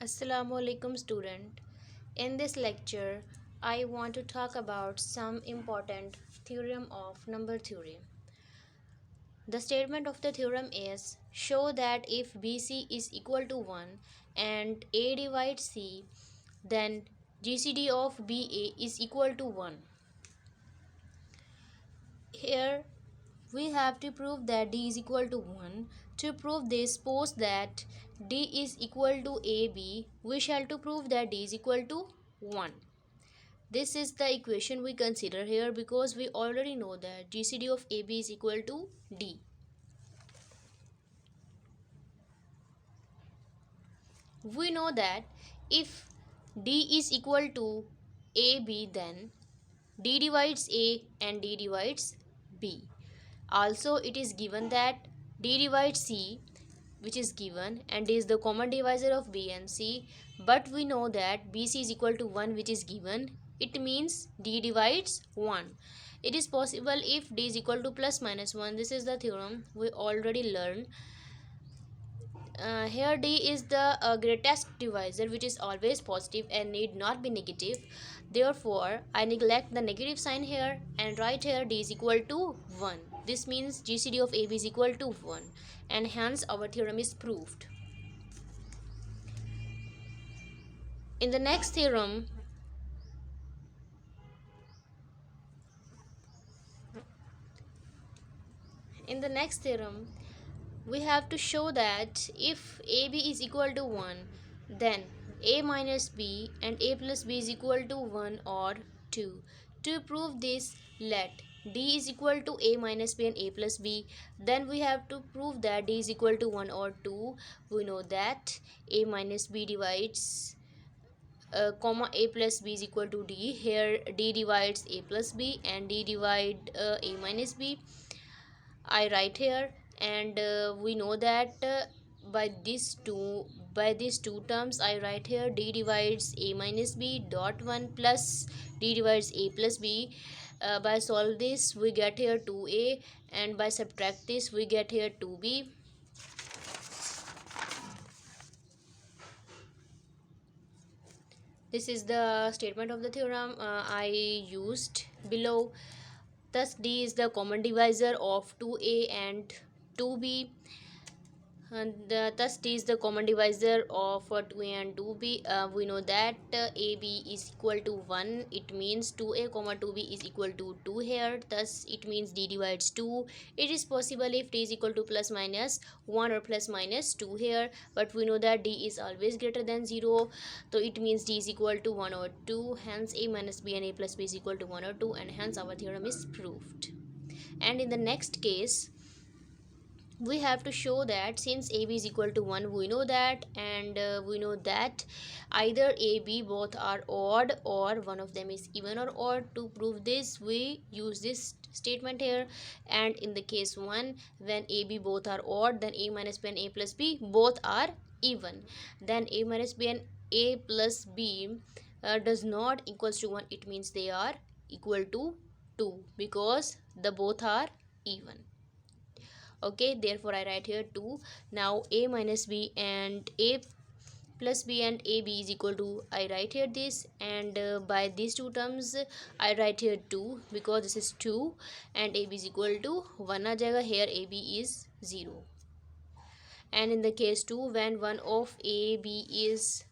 Assalamu alaikum student. In this lecture, I want to talk about some important theorem of number theory. The statement of the theorem is show that if BC is equal to 1 and A divides C, then GCD of BA is equal to 1. Here we have to prove that D is equal to 1. To prove this, suppose that D is equal to AB, we shall to prove that D is equal to 1. This is the equation we consider here because we already know that GCD of AB is equal to D. We know that if D is equal to AB, then D divides A and D divides B. Also, it is given that D divides C, which is given, and is the common divisor of B and C. But we know that BC is equal to 1, which is given. It means D divides 1. It is possible if D is equal to plus minus 1. This is the theorem we already learned. Here D is the greatest divisor, which is always positive and need not be negative. Therefore, I neglect the negative sign here and write here D is equal to 1. This means GCD of AB is equal to 1, and hence our theorem is proved. In the next theorem, we have to show that if AB is equal to 1, then A minus B and A plus B is equal to 1 or 2. To prove this, let D is equal to A minus B and A plus B. Then we have to prove that D is equal to 1 or 2. We know that A minus B divides comma A plus B is equal to D. Here D divides A plus B and D divide A minus B. I write here, and we know that by these two terms I write here D divides A minus B dot 1 plus D divides A plus B. By solve this we get here 2A, and by subtract this we get here 2B. This is the statement of the theorem I used below. Thus D is the common divisor of 2A and 2B, and thus D is the common divisor of 2A and 2B. We know that AB is equal to 1. It means 2A comma 2B is equal to 2 here. Thus it means D divides 2. It is possible if D is equal to plus minus 1 or plus minus 2 here, but we know that D is always greater than 0. So it means D is equal to 1 or 2. Hence A minus B and A plus B is equal to 1 or 2, and hence our theorem is proved. And in the next case, we have to show that since AB is equal to 1, we know that, and we know that either AB both are odd or one of them is even or odd. To prove this, we use this statement here. And in the case 1, when AB both are odd, then A minus B and A plus B both are even. Then A minus B and A plus B does not equals to 1. It means they are equal to 2 because the both are even. Okay, therefore I write here 2. Now A minus B and A plus B and AB is equal to, I write here this, and by these two terms I write here 2 because this is 2, and AB is equal to 1 aa jayega. Here AB is 0. And in the case 2, when one of AB is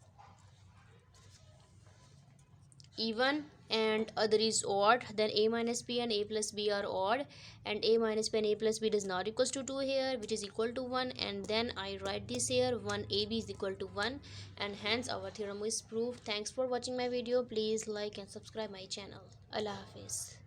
even and other is odd, then A minus B and A plus B are odd, and A minus B and A plus B does not equals to 2 here, which is equal to 1. And then I write this here, 1 AB is equal to 1, and hence our theorem is proved. Thanks for watching my video. Please like and subscribe my channel. Allah Hafiz.